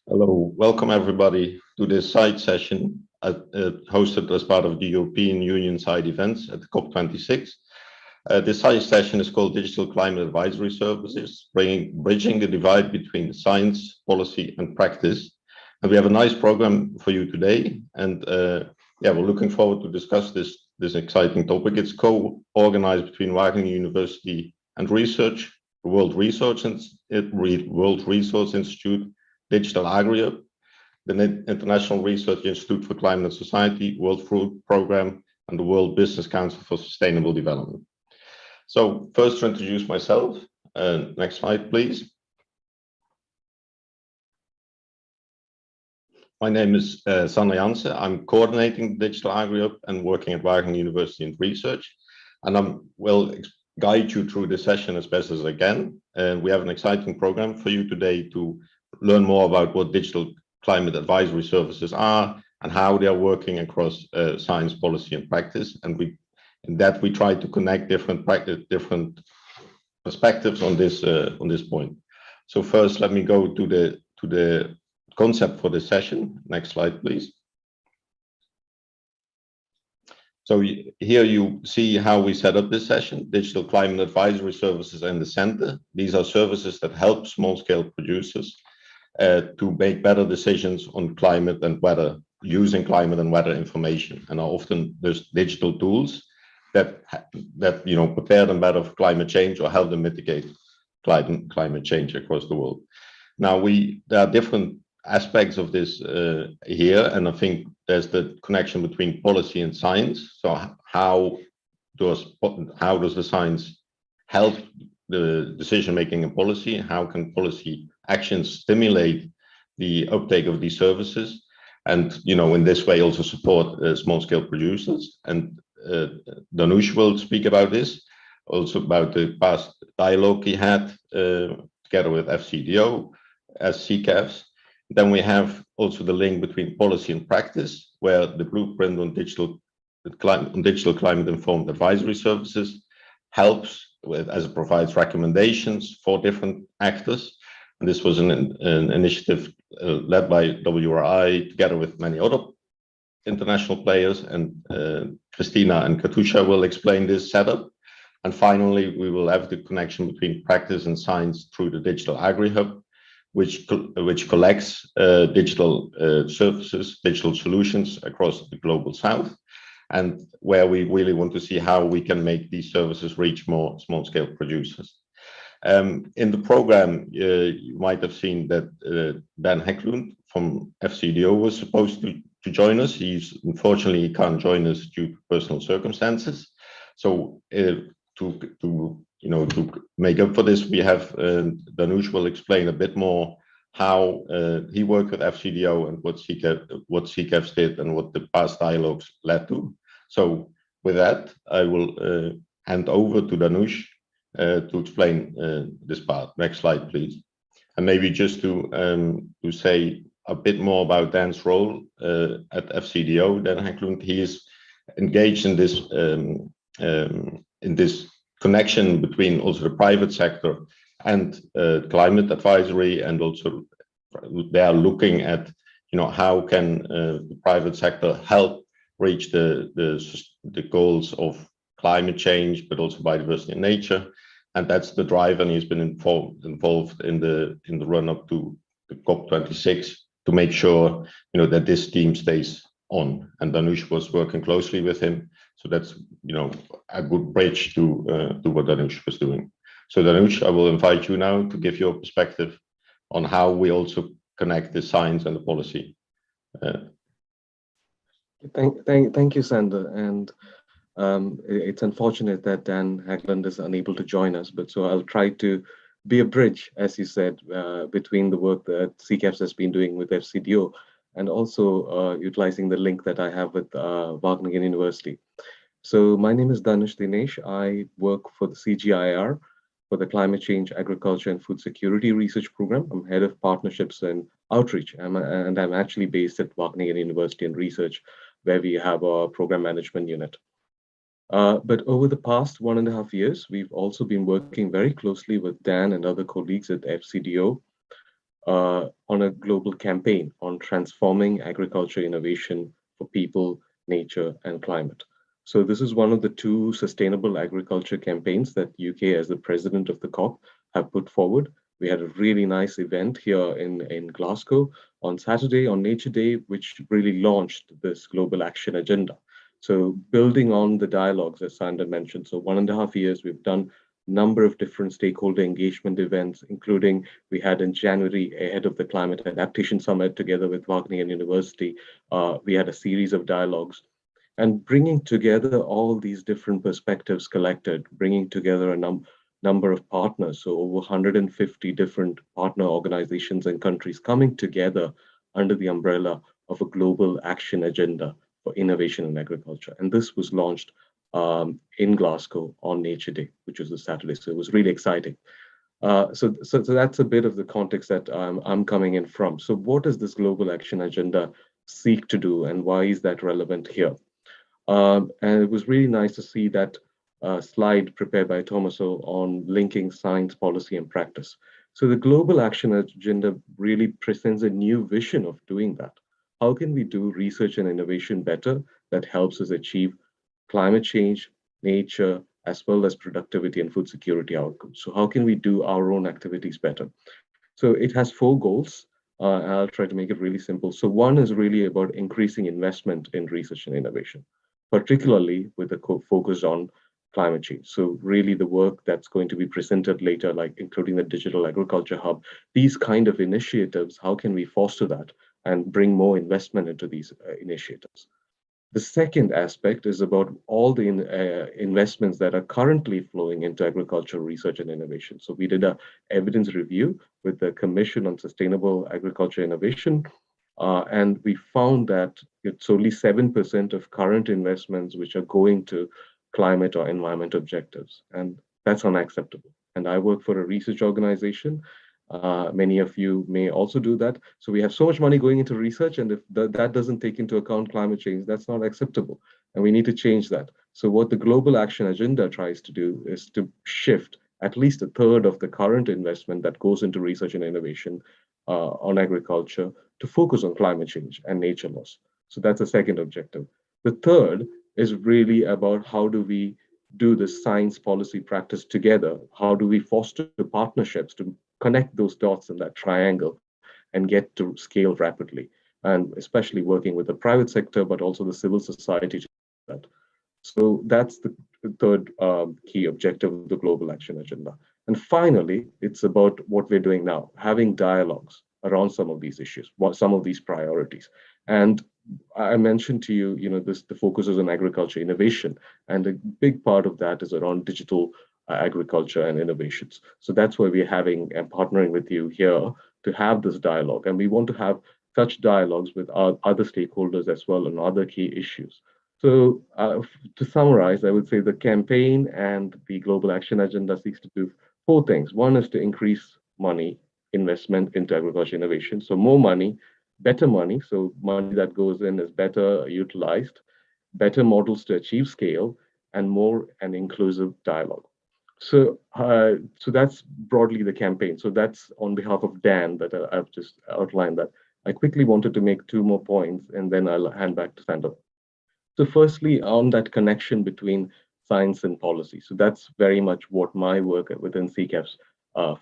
Hello, welcome everybody to this side session hosted as part of the European Union side events at the COP26. This side session is called Digital Climate Advisory Services, bridging the divide between science, policy and practice. And we have a nice program for you today. And we're looking forward to discuss this exciting topic. It's co-organized between Wageningen University and Research, World Resource Institute, Digital Aggregate, the International Research Institute for Climate and Society, World Food Programme, and the World Business Council for Sustainable Development. So first to introduce myself, next slide, please. My name is Sander Jansen. I'm coordinating the Digital Aggregate and working at Wageningen University in Research. And I will guide you through the session as best as I can. And we have an exciting program for you today to learn more about what digital climate advisory services are and how they are working across science, policy, and practice. And we try to connect different perspectives on this point. So first, let me go to the concept for this session. Next slide, please. So here you see how we set up this session. Digital climate advisory services in the center. These are services that help small-scale producers to make better decisions on climate and weather, using climate and weather information, and are often there's digital tools that prepare them better for climate change or help them mitigate climate change across the world. Now there are different aspects of this here, and I think there's the connection between policy and science. So how does the science help the decision making and policy? How can policy actions stimulate the uptake of these services, and in this way also support small-scale producers? And Danush will speak about this, also about the past dialogue he had together with FCDO as CCAFs. Then we have also the link between policy and practice, where the blueprint on digital climate informed advisory services helps as it provides recommendations for different actors. And this was an initiative led by WRI together with many other international players, and Christina and Katusha will explain this setup. And finally, we will have the connection between practice and science through the Digital Agri-Hub, which collects digital services, digital solutions across the global south, and where we really want to see how we can make these services reach more small-scale producers. In the program, you might have seen that Dan Hecklund from FCDO was supposed to join us. Unfortunately, he can't join us due to personal circumstances. So to make up for this, we have Danush will explain a bit more how he worked with FCDO and what CCAFs did and what the past dialogues led to. So with that, I will hand over to Danush to explain this part. Next slide, please. And maybe just to say a bit more about Dan's role at FCDO. Dan Hecklund, he is engaged in this connection between also the private sector and climate advisory, and also they are looking at how can the private sector help reach the goals of climate change, but also biodiversity and nature. And that's the drive, and he's been involved in the run up to the COP26 to make sure that this team stays on. And Danush was working closely with him, so that's a good bridge to what Danush was doing. So Danush, I will invite you now to give your perspective on how we also connect the science and the policy. Thank you, Sander. And it's unfortunate that Dan Hecklund is unable to join us, but so I'll try to be a bridge, as you said, between the work that CCAFs has been doing with FCDO and also utilizing the link that I have with Wageningen University. So my name is Danush Dinesh. I work for the CGIAR, for the Climate Change, Agriculture and Food Security Research Program. I'm head of partnerships and outreach, and I'm actually based at Wageningen University and Research, where we have a program management unit. But over the past 1.5 years, we've also been working very closely with Dan and other colleagues at FCDO on a global campaign on transforming agriculture innovation for people, nature, and climate. So this is one of the two sustainable agriculture campaigns that UK, as the president of the COP, have put forward. We had a really nice event here in Glasgow on Saturday on Nature Day, which really launched this global action agenda. So building on the dialogues, as Sander mentioned, so 1.5 years, we've done a number of different stakeholder engagement events, including we had in January, ahead of the Climate Adaptation Summit, together with Wageningen University, we had a series of dialogues and bringing together all these different perspectives collected, bringing together a number of partners, so over 150 different partner organizations and countries coming together under the umbrella of a global action agenda for innovation in agriculture. And this was launched in Glasgow on Nature Day, which was a Saturday. So it was really exciting. So that's a bit of the context that I'm coming in from. So what does this global action agenda seek to do, and why is that relevant here? And it was really nice to see that slide prepared by Tomaso on linking science, policy, and practice. So the global action agenda really presents a new vision of doing that. How can we do research and innovation better that helps us achieve climate change, nature, as well as productivity and food security outcomes? So how can we do our own activities better? So it has four goals. I'll try to make it really simple. So one is really about increasing investment in research and innovation, particularly with a focus on climate change. So really the work that's going to be presented later, like including the Digital Agriculture Hub, these kind of initiatives, how can we foster that and bring more investment into these initiatives? The second aspect is about all the investments that are currently flowing into agricultural research and innovation. So we did a evidence review with the Commission on Sustainable Agriculture Innovation, and we found that it's only 7% of current investments which are going to climate or environment objectives, and that's unacceptable. And I work for a research organization. Many of you may also do that. So we have so much money going into research, and if that doesn't take into account climate change, that's not acceptable. And we need to change that. So what the Global Action Agenda tries to do is to shift at least a third of the current investment that goes into research and innovation on agriculture to focus on climate change and nature loss. So that's the second objective. The third is really about how do we do this science policy practice together? How do we foster partnerships to connect those dots in that triangle and get to scale rapidly? And especially working with the private sector, but also the civil society to do that. So that's the third key objective of the Global Action Agenda. And finally, it's about what we're doing now, having dialogues around some of these issues, some of these priorities. And I mentioned to you, the focus is on agriculture innovation, and a big part of that is around digital agriculture and innovations. So that's why we're having and partnering with you here to have this dialogue, and we want to have such dialogues with our other stakeholders as well on other key issues. So to summarize, I would say the campaign and the Global Action Agenda seeks to do four things. One is to increase money investment into agriculture innovation. So more money, better money. So money that goes in is better utilized, better models to achieve scale, and more and inclusive dialogue. So that's broadly the campaign. So that's on behalf of Dan that I've just outlined that. I quickly wanted to make two more points, and then I'll hand back to Sandra. So firstly, on that connection between science and policy. So that's very much what my work within CCAPS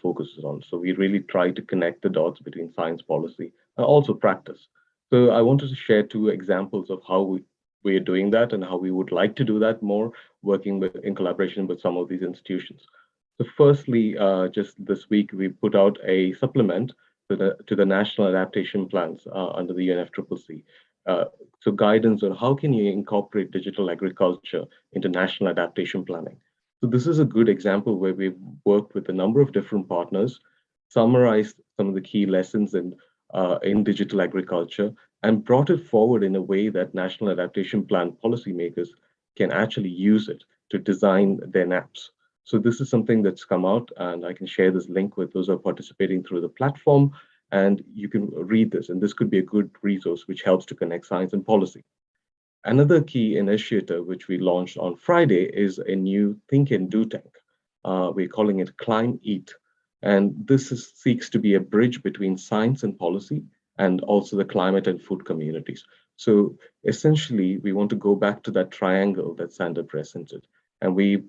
focuses on. So we really try to connect the dots between science, policy, and also practice. So I wanted to share two examples of how we're doing that and how we would like to do that more, working in collaboration with some of these institutions. So firstly, just this week, we put out a supplement to the national adaptation plans under the UNFCCC. So guidance on how can you incorporate digital agriculture into national adaptation planning. So this is a good example where we've worked with a number of different partners, summarized some of the key lessons in digital agriculture, and brought it forward in a way that national adaptation plan policymakers can actually use it to design their NAPs. So this is something that's come out, and I can share this link with those who are participating through the platform, and you can read this, and this could be a good resource which helps to connect science and policy. Another key initiative which we launched on Friday is a new Think and Do tank. We're calling it Climb Eat. And seeks to be a bridge between science and policy, and also the climate and food communities. So essentially, we want to go back to that triangle that Sander presented. And we,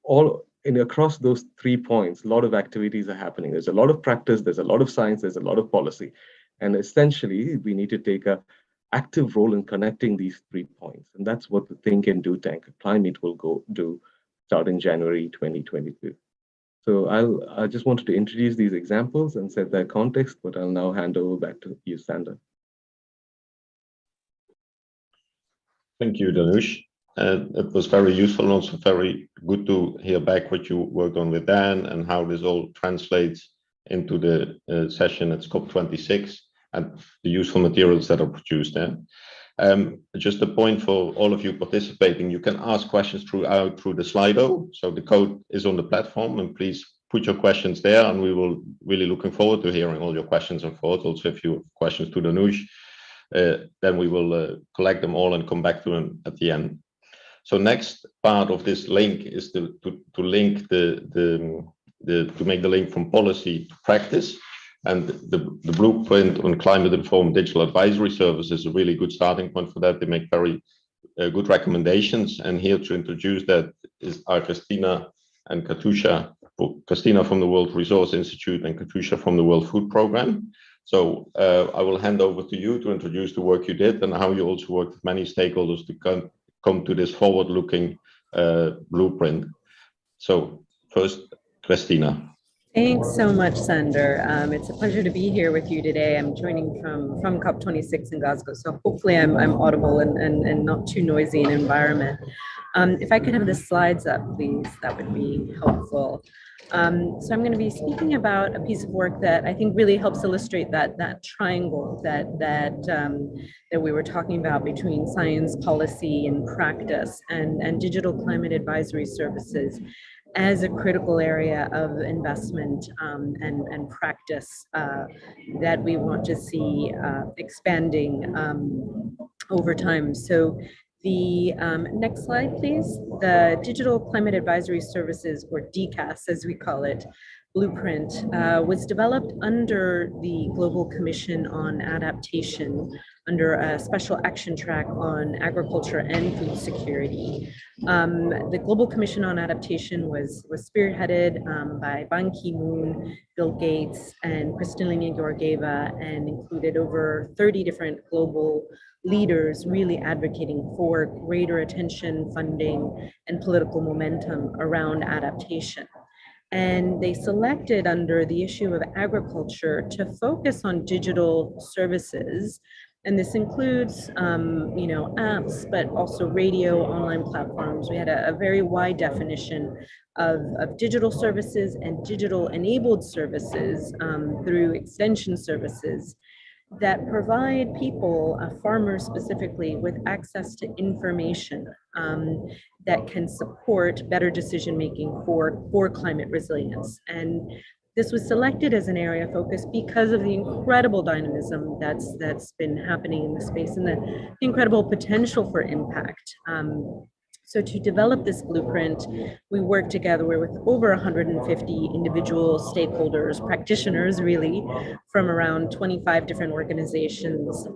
all across those 3 points, a lot of activities are happening. There's a lot of practice, there's a lot of science, there's a lot of policy. And essentially, we need to take a active role in connecting these 3 points. And that's what the Think and Do Tank Climate will go do starting January 2022. So I just wanted to introduce these examples and set that context, but I'll now hand over back to you, Sander. Thank you, Dhanush. It was very useful and also very good to hear back what you worked on with Dan and how this all translates into the session at COP26 and the useful materials that are produced there. Just a point for all of you participating, you can ask questions through the Slido. So the code is on the platform, and please put your questions there, and we will really looking forward to hearing all your questions and thoughts. Also, if you have questions to Dhanush, then we will collect them all and come back to them at the end. So next part of this link is to link to make the link from policy to practice. And the blueprint on climate-informed digital advisory service is a really good starting point for that. They make very good recommendations. And here to introduce that are Christina and Katusha. Christina from the World Resource Institute and Katusha from the World Food Programme. So I will hand over to you to introduce the work you did and how you also worked with many stakeholders to come to this forward-looking blueprint. So first, Christina. Thanks so much, Sander. It's a pleasure to be here with you today. I'm joining from COP26 in Glasgow, so hopefully I'm audible and not too noisy an environment. If I could have the slides up, please, that would be helpful. So I'm going to be speaking about a piece of work that I think really helps illustrate that triangle that we were talking about between science, policy, and practice, and digital climate advisory services as a critical area of investment and practice that we want to see expanding over time. So the next slide, please. The Digital Climate Advisory Services, or DCAS as we call it, blueprint was developed under the Global Commission on Adaptation under a special action track on agriculture and food security. The Global Commission on Adaptation was spearheaded by Ban Ki-moon, Bill Gates, and Kristalina Georgieva, and included over 30 different global leaders really advocating for greater attention, funding, and political momentum around adaptation. And they selected under the issue of agriculture to focus on digital services. And this includes, apps, but also radio, online platforms. We had a very wide definition of digital services and digital enabled services through extension services that provide people, farmers specifically, with access to information that can support better decision-making for climate resilience. And this was selected as an area of focus because of the incredible dynamism that's been happening in the space and the incredible potential for impact. So to develop this blueprint, we worked together with over 150 individual stakeholders, practitioners really, from around 25 different organizations,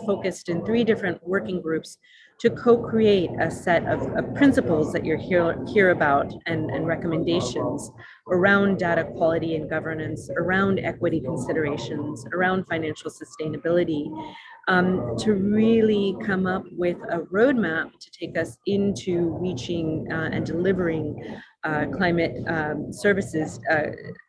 focused in 3 different working groups to co-create a set of principles that you're hear about and recommendations around data quality and governance, around equity considerations, around financial sustainability, to really come up with a roadmap to take us into reaching and delivering climate services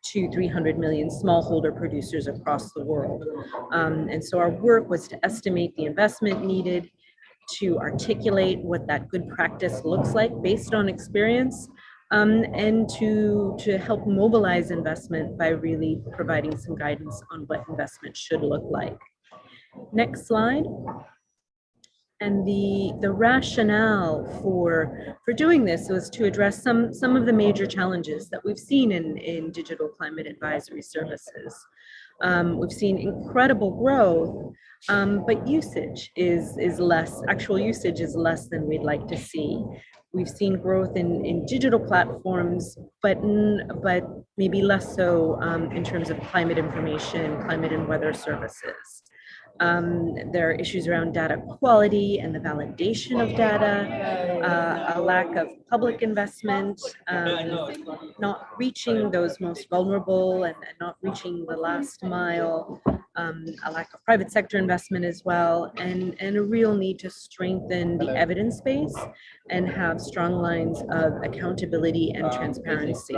to 300 million smallholder producers across the world. And so our work was to estimate the investment needed, to articulate what that good practice looks like based on experience, and to help mobilize investment by really providing some guidance on what investment should look like. Next slide. And the rationale for doing this was to address some of the major challenges that we've seen in digital climate advisory services. We've seen incredible growth, but usage is less, actual usage is less than we'd like to see. We've seen growth in digital platforms, but maybe less so in terms of climate information, climate and weather services. There are issues around data quality and the validation of data, a lack of public investment, not reaching those most vulnerable and not reaching the last mile, a lack of private sector investment as well, and a real need to strengthen the evidence base and have strong lines of accountability and transparency,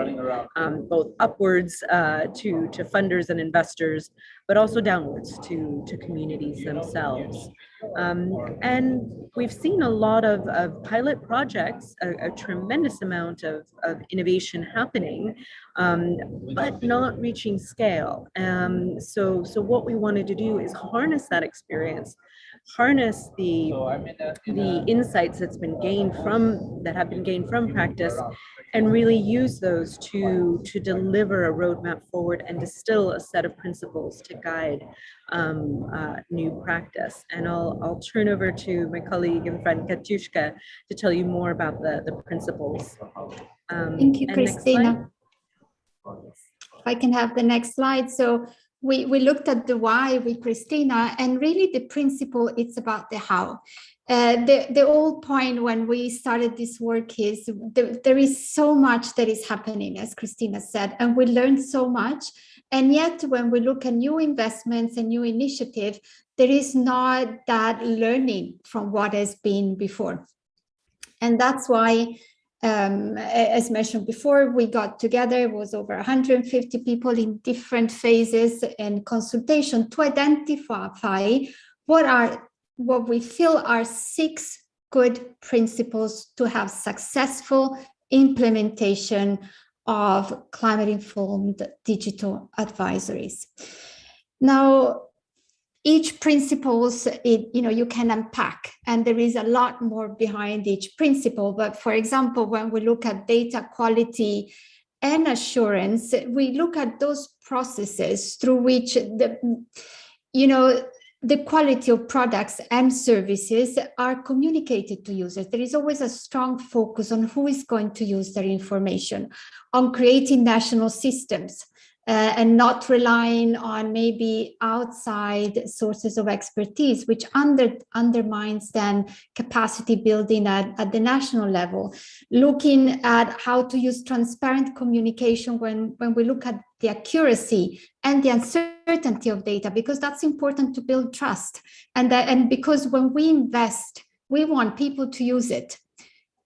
both upwards to funders and investors, but also downwards to communities themselves. And we've seen a lot of pilot projects, a tremendous amount of innovation happening, but not reaching scale. So what we wanted to do is harness that experience, harness the insights that have been gained from practice, and really use those to deliver a roadmap forward and distill a set of principles to guide new practice. And I'll turn over to my colleague and friend Katyushka to tell you more about the principles. Thank you, Christina. If I can have the next slide. So we looked at the why with Christina, and really the principle, it's about the how. The whole point when we started this work is there is so much that is happening, as Christina said, and we learned so much. And yet, when we look at new investments and new initiatives, there is not that learning from what has been before. And that's why, as mentioned before, we got together, it was over 150 people in different phases and consultation to identify what we feel are 6 good principles to have successful implementation of climate-informed digital advisories. Now, each principles, you can unpack, and there is a lot more behind each principle. But for example, when we look at data quality and assurance, we look at those processes through which the quality of products and services are communicated to users. There is always a strong focus on who is going to use their information, on creating national systems, and not relying on maybe outside sources of expertise, which undermines then capacity building at the national level. Looking at how to use transparent communication when we look at the accuracy and the uncertainty of data, because that's important to build trust. And because when we invest, we want people to use it.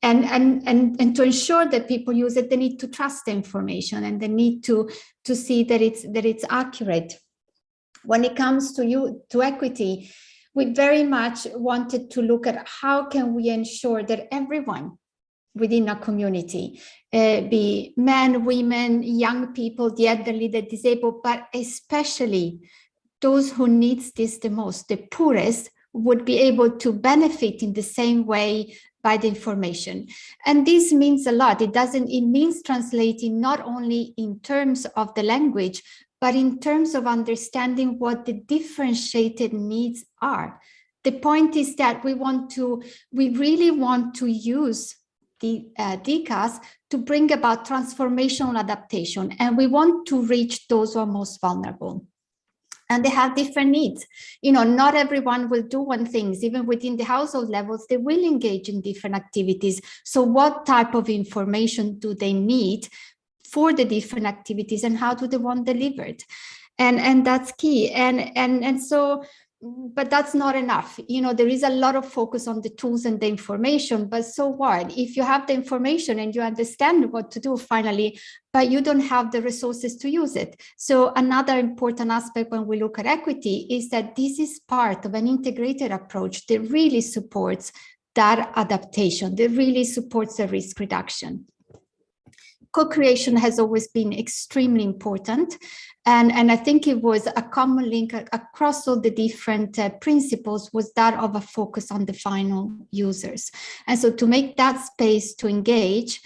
And to ensure that people use it, they need to trust the information, and they need to see that it's accurate. When it comes to equity, we very much wanted to look at how can we ensure that everyone within a community, be men, women, young people, the elderly, the disabled, but especially those who needs this the most, the poorest, would be able to benefit in the same way by the information. And this means a lot. It means translating not only in terms of the language, but in terms of understanding what the differentiated needs are. The point is that we really want to use the DCAS to bring about transformational adaptation, and we want to reach those who are most vulnerable. And they have different needs. Not everyone will do one thing. Even within the household levels, they will engage in different activities. So what type of information do they need for the different activities, and how do they want delivered? And that's key. And so, but that's not enough. There is a lot of focus on the tools and the information, but so what? If you have the information and you understand what to do finally, but you don't have the resources to use it. So another important aspect when we look at equity is that this is part of an integrated approach that really supports that adaptation, that really supports the risk reduction. Co-creation has always been extremely important. And I think it was a common link across all the different principles was that of a focus on the final users. And so to make that space to engage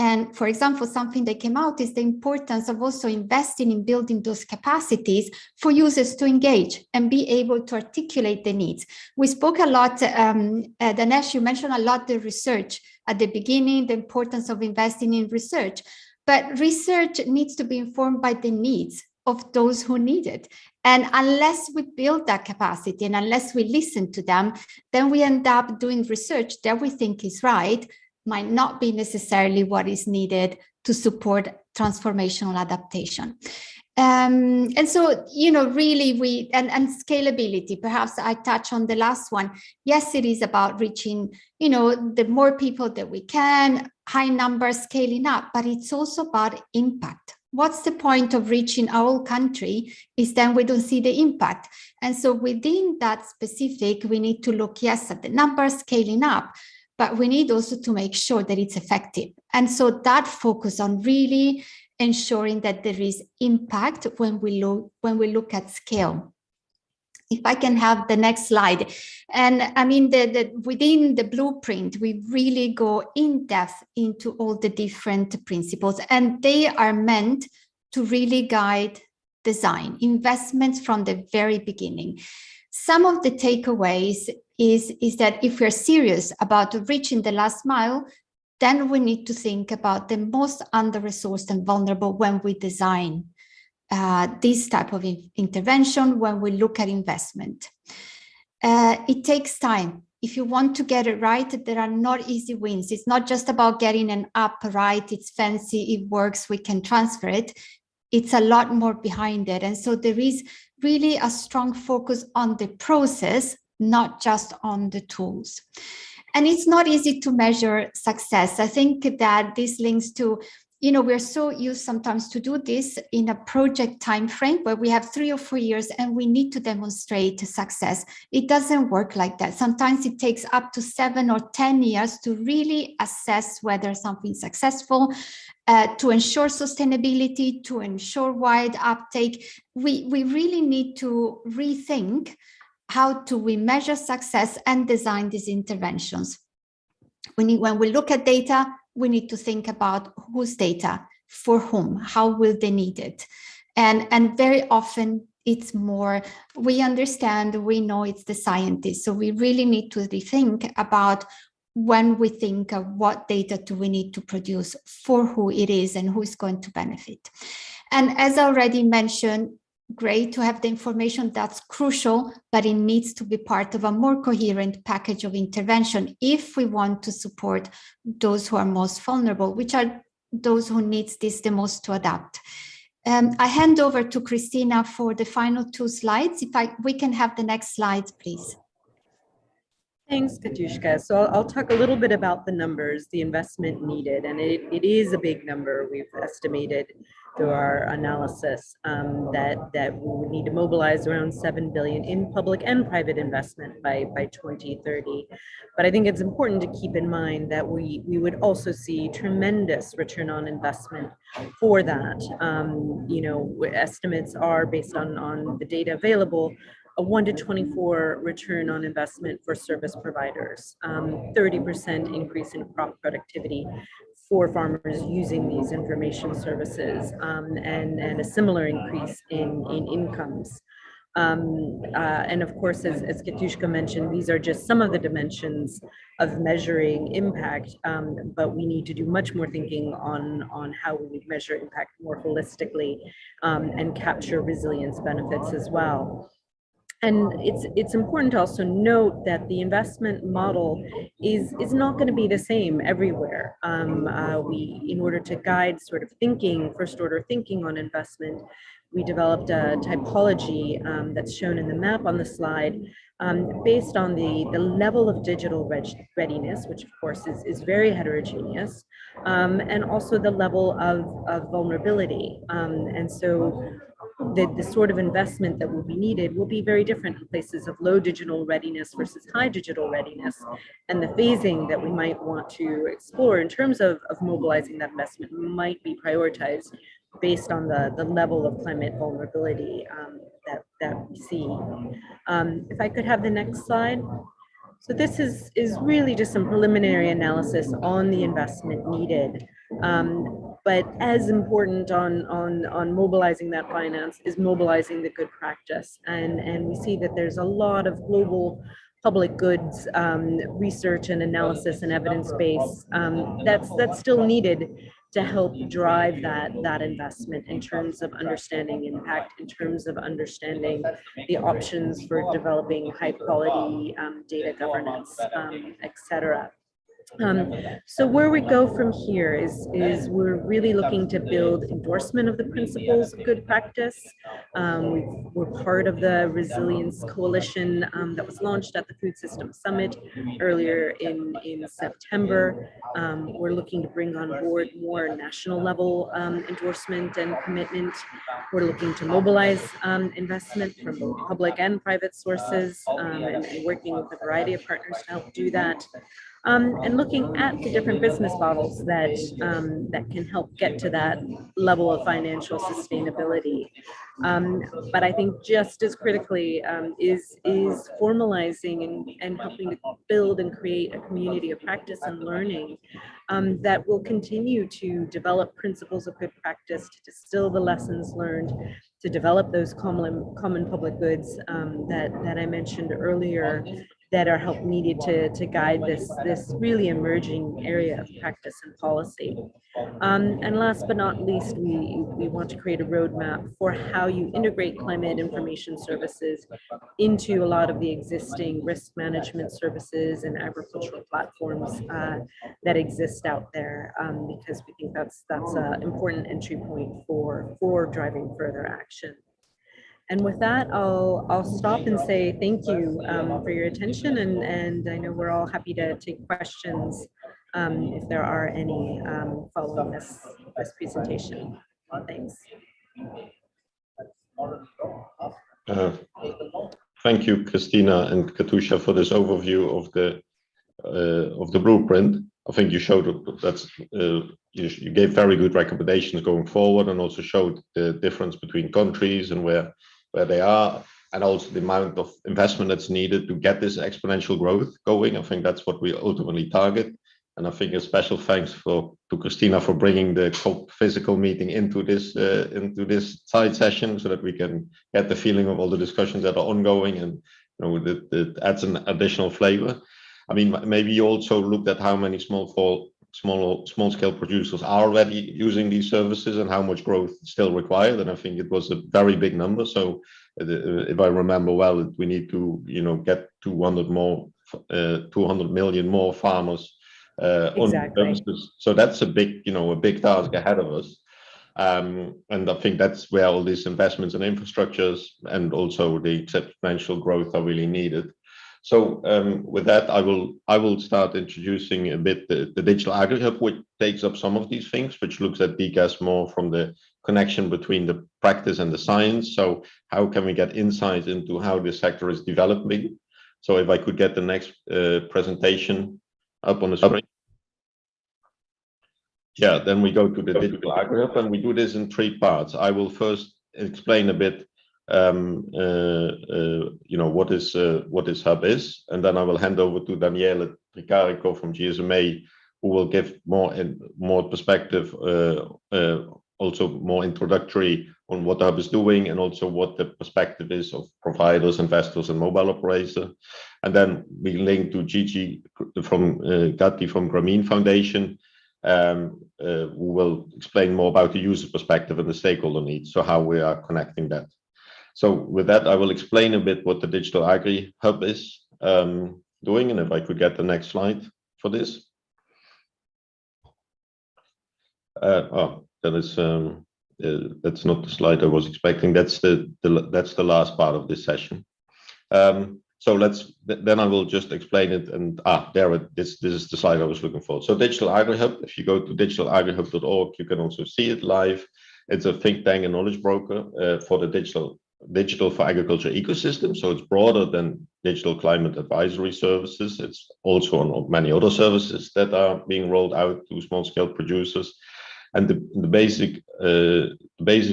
And for example, something that came out is the importance of also investing in building those capacities for users to engage and be able to articulate the needs. We spoke a lot, Danesh, you mentioned a lot the research at the beginning, the importance of investing in research, but research needs to be informed by the needs of those who need it. And unless we build that capacity and unless we listen to them, then we end up doing research that we think is right, might not be necessarily what is needed to support transformational adaptation. And so, really and scalability, perhaps I touch on the last one. Yes, it is about reaching, the more people that we can, high numbers, scaling up, but it's also about impact. What's the point of reaching our whole country is then we don't see the impact. And so within that specific, we need to look, yes, at the numbers scaling up, but we need also to make sure that it's effective. And so that focus on really ensuring that there is impact when we look at scale. If I can have the next slide. And I mean, within the blueprint, we really go in depth into all the different principles, and they are meant to really guide design, investments from the very beginning. Some of the takeaways is that if we're serious about reaching the last mile, then we need to think about the most under-resourced and vulnerable when we design this type of intervention, when we look at investment. It takes time. If you want to get it right, there are not easy wins. It's not just about getting an app right, it's fancy, it works, we can transfer it. It's a lot more behind it. And so there is really a strong focus on the process, not just on the tools. And it's not easy to measure success. I think that this links to, we're so used sometimes to do this in a project time frame where we have 3 or 4 years and we need to demonstrate success. It doesn't work like that. Sometimes it takes up to 7 or 10 years to really assess whether something's successful, to ensure sustainability, to ensure wide uptake. We really need to rethink how do we measure success and design these interventions. When we look at data, we need to think about whose data, for whom, how will they need it? And very often it's more, we understand, we know it's the scientists. So we really need to rethink about when we think of what data do we need to produce, for who it is and who is going to benefit. And as I already mentioned, great to have the information, that's crucial, but it needs to be part of a more coherent package of intervention if we want to support those who are most vulnerable, which are those who need this the most to adapt. I hand over to Christina for the final 2 slides. We can have the next slides, please. Thanks, Katushka. So I'll talk a little bit about the numbers, the investment needed, and it is a big number. We've estimated through our analysis that we would need to mobilize around 7 billion in public and private investment by 2030. But I think it's important to keep in mind that we would also see tremendous return on investment for that. Estimates are based on the data available, a 1 to 24 return on investment for service providers, 30% increase in crop productivity for farmers using these information services, and a similar increase in incomes. And of course, as Katushka mentioned, these are just some of the dimensions of measuring impact, but we need to do much more thinking on how we measure impact more holistically, and capture resilience benefits as well. And it's important to also note that the investment model is not going to be the same everywhere. In order to guide sort of thinking, first order thinking on investment, we developed a typology that's shown in the map on the slide, based on the level of digital readiness, which of course is very heterogeneous, and also the level of vulnerability. And so the sort of investment that will be needed will be very different in places of low digital readiness versus high digital readiness. And the phasing that we might want to explore in terms of mobilizing that investment might be prioritized based on the level of climate vulnerability that we see. If I could have the next slide. So this is really just some preliminary analysis on the investment needed. But as important on mobilizing that finance is mobilizing the good practice. And we see that there's a lot of global public goods research and analysis and evidence base that's still needed to help drive that investment in terms of understanding impact, in terms of understanding the options for developing high quality data governance, et cetera. So where we go from here is we're really looking to build endorsement of the principles of good practice. We're part of the Resilience Coalition that was launched at the Food Systems Summit earlier in September. We're looking to bring on board more national level endorsement and commitment. We're looking to mobilize investment from both public and private sources and working with a variety of partners to help do that. And looking at the different business models that that can help get to that level of financial sustainability. But I think just as critically is formalizing and helping to build and create a community of practice and learning that will continue to develop principles of good practice, to distill the lessons learned, to develop those common public goods that I mentioned earlier, that are help needed to guide this really emerging area of practice and policy. And last but not least, we want to create a roadmap for how you integrate climate information services into a lot of the existing risk management services and agricultural platforms that exist out there, because we think that's an important entry point for driving further action. And with that, I'll stop and say thank you for your attention, and I know we're all happy to take questions if there are any following this presentation. Thanks. Thank you, Christina and Katusha, for this overview of the blueprint. I think you showed that you gave very good recommendations going forward, and also showed the difference between countries and where they are, and also the amount of investment that's needed to get this exponential growth going. I think that's what we ultimately target. And I think a special thanks to Christina for bringing the COP physical meeting into this side session, so that we can get the feeling of all the discussions that are ongoing, and it adds an additional flavor. I mean, maybe you also looked at how many small scale producers are already using these services and how much growth is still required. And I think it was a very big number. So if I remember well, we need to get 200 million more farmers on services. So that's a big task ahead of us. And I think that's where all these investments in infrastructures and also the exponential growth are really needed. So with that, I will start introducing a bit the digital Aggregate Hub, which takes up some of these things, which looks at DCAS more from the connection between the practice and the science. So how can we get insights into how this sector is developing? So if I could get the next presentation up on the screen. Yeah, then we go to the digital Aggregate Hub, and we do this in 3 parts. I will first explain a bit what this hub is, and then I will hand over to Daniele Tricarico from GSMA, who will give more perspective, also more introductory on what the hub is doing, and also what the perspective is of providers, investors, and mobile operators. And then we link to Gigi from Gatti from Grameen Foundation, who will explain more about the user perspective and the stakeholder needs, so how we are connecting that. So with that, I will explain a bit what the digital Agri Hub is doing, and if I could get the next slide for this. That's not the slide I was expecting. That's the last part of this session. So then I will just explain it, and this is the slide I was looking for. So digital Agri Hub, if you go to digitalagrihub.org, you can also see it live. It's a think tank and knowledge broker for the digital for agriculture ecosystem. So it's broader than digital climate advisory services. It's also on many other services that are being rolled out to small scale producers. And the basic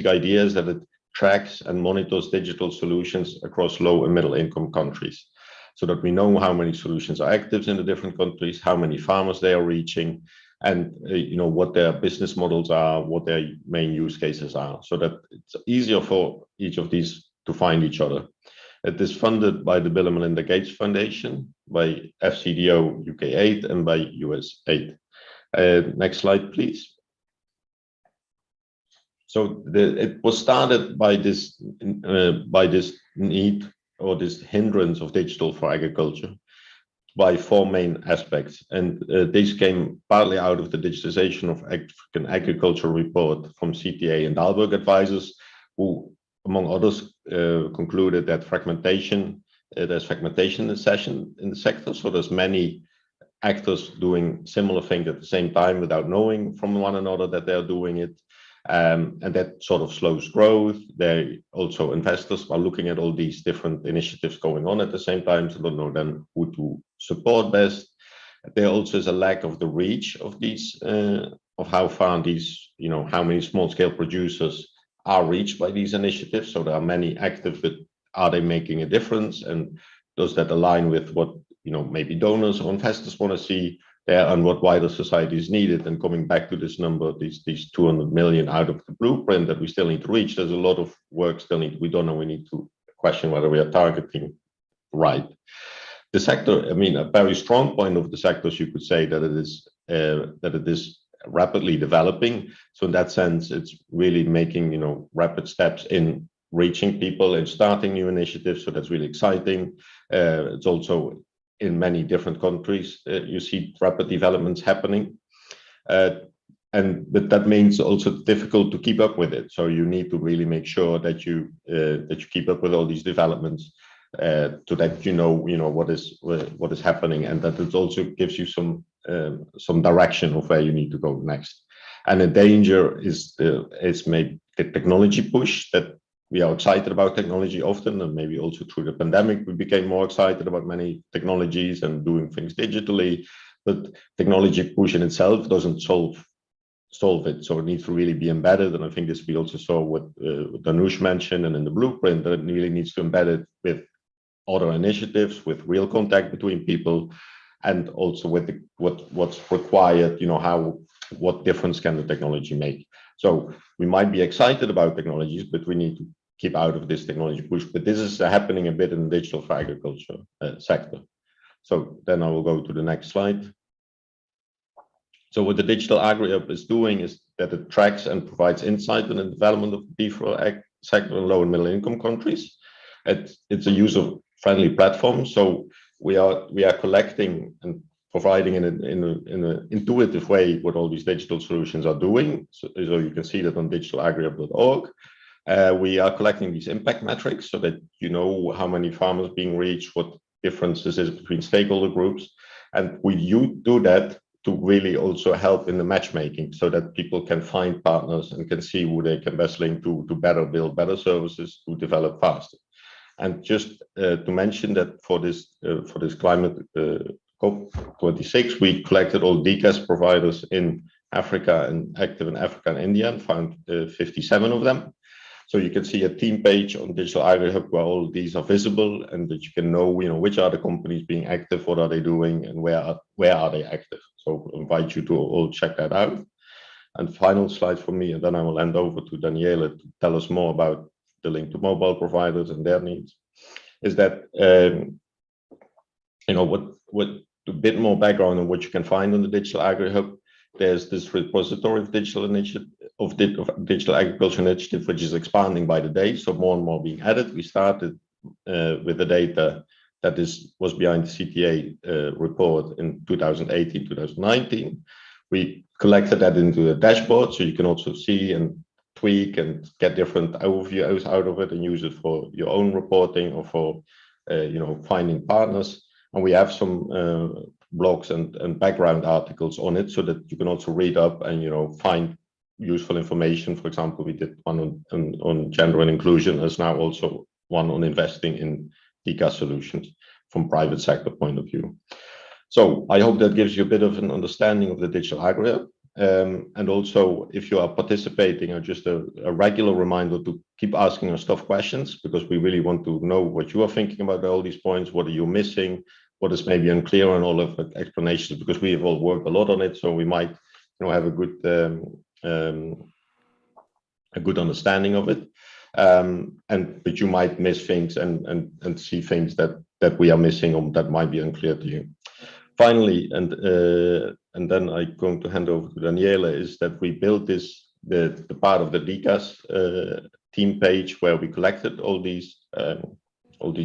idea is that it tracks and monitors digital solutions across low and middle income countries, so that we know how many solutions are active in the different countries, how many farmers they are reaching, and what their business models are, what their main use cases are, so that it's easier for each of these to find each other. It is funded by the Bill and Melinda Gates Foundation, by FCDO UK8, and by US8. Next slide, please. So it was started by this need, or this hindrance of digital for agriculture, by four main aspects. And these came partly out of the digitization of African agriculture report from CTA and Dalberg advisors, who, among others, concluded that there's fragmentation in the sector. So there's many actors doing similar things at the same time without knowing from one another that they're doing it. And that sort of slows growth. Also, investors are looking at all these different initiatives going on at the same time, so don't know then who to support best. There also is a lack of the reach of these, of how far these, how many small-scale producers are reached by these initiatives. So there are many active, but are they making a difference? And does that align with what maybe donors or investors want to see there, and what wider society is needed? And coming back to this number, these 200 million out of the blueprint that we still need to reach, there's a lot of work still we don't know. We need to question whether we are targeting right. The sector, a very strong point of the sectors, you could say that it is rapidly developing. So in that sense, it's really making rapid steps in reaching people and starting new initiatives. So that's really exciting. It's also in many different countries, you see rapid developments happening. But that means also difficult to keep up with it. So you need to really make sure that you keep up with all these developments, so that what is happening, and that it also gives you some direction of where you need to go next. And the danger is maybe the technology push, that we are excited about technology often, and maybe also through the pandemic, we became more excited about many technologies and doing things digitally. But technology push in itself doesn't solve it. So it needs to really be embedded. And I think this we also saw what Danush mentioned, and in the blueprint, that it really needs to embed it with other initiatives, with real contact between people, and also with what's required, what difference can the technology make. So we might be excited about technologies, but we need to keep out of this technology push. But this is happening a bit in the digital for agriculture sector. So then I will go to the next slide. So what the Digital Agri-Hub is doing is that it tracks and provides insight in the development of the beef ag sector in low and middle income countries. It's a user-friendly platform. So we are collecting and providing in an intuitive way what all these digital solutions are doing. So you can see that on digitalagrihub.org. We are collecting these impact metrics so that how many farmers being reached, what differences is between stakeholder groups. And we do that to really also help in the matchmaking, so that people can find partners and can see who they can best link to better build better services, to develop faster. And just to mention that for this climate COP26, we collected all DCAS providers in Africa and active in Africa and India, and found 57 of them. So you can see a team page on Digital Agri-Hub where all these are visible, and that you can know, which are the companies being active, what are they doing, and where are they active. So I invite you to all check that out. And final slide for me, and then I will hand over to Daniela to tell us more about the link to mobile providers and their needs, is that, what a bit more background on what you can find on the Digital Agri-Hub. There's this repository of digital agriculture initiative, which is expanding by the day. So more and more being added. We started with the data that was behind the CTA report in 2018, 2019. We collected that into a dashboard, so you can also see and tweak and get different overviews out of it and use it for your own reporting or for finding partners. And we have some blogs and background articles on it, so that you can also read up and find useful information. For example, we did one on gender and inclusion. There's now also one on investing in DCAS solutions from private sector point of view. So I hope that gives you a bit of an understanding of the Digital Agri-Hub. And also, if you are participating, just a regular reminder to keep asking us tough questions, because we really want to know what you are thinking about all these points. What are you missing? What is maybe unclear on all of the explanations? Because we have all worked a lot on it, so we might have a good understanding of it. But you might miss things and see things that we are missing or that might be unclear to you. Finally, and then I'm going to hand over to Daniela, is that we built the part of the DCAS team page where we collected all these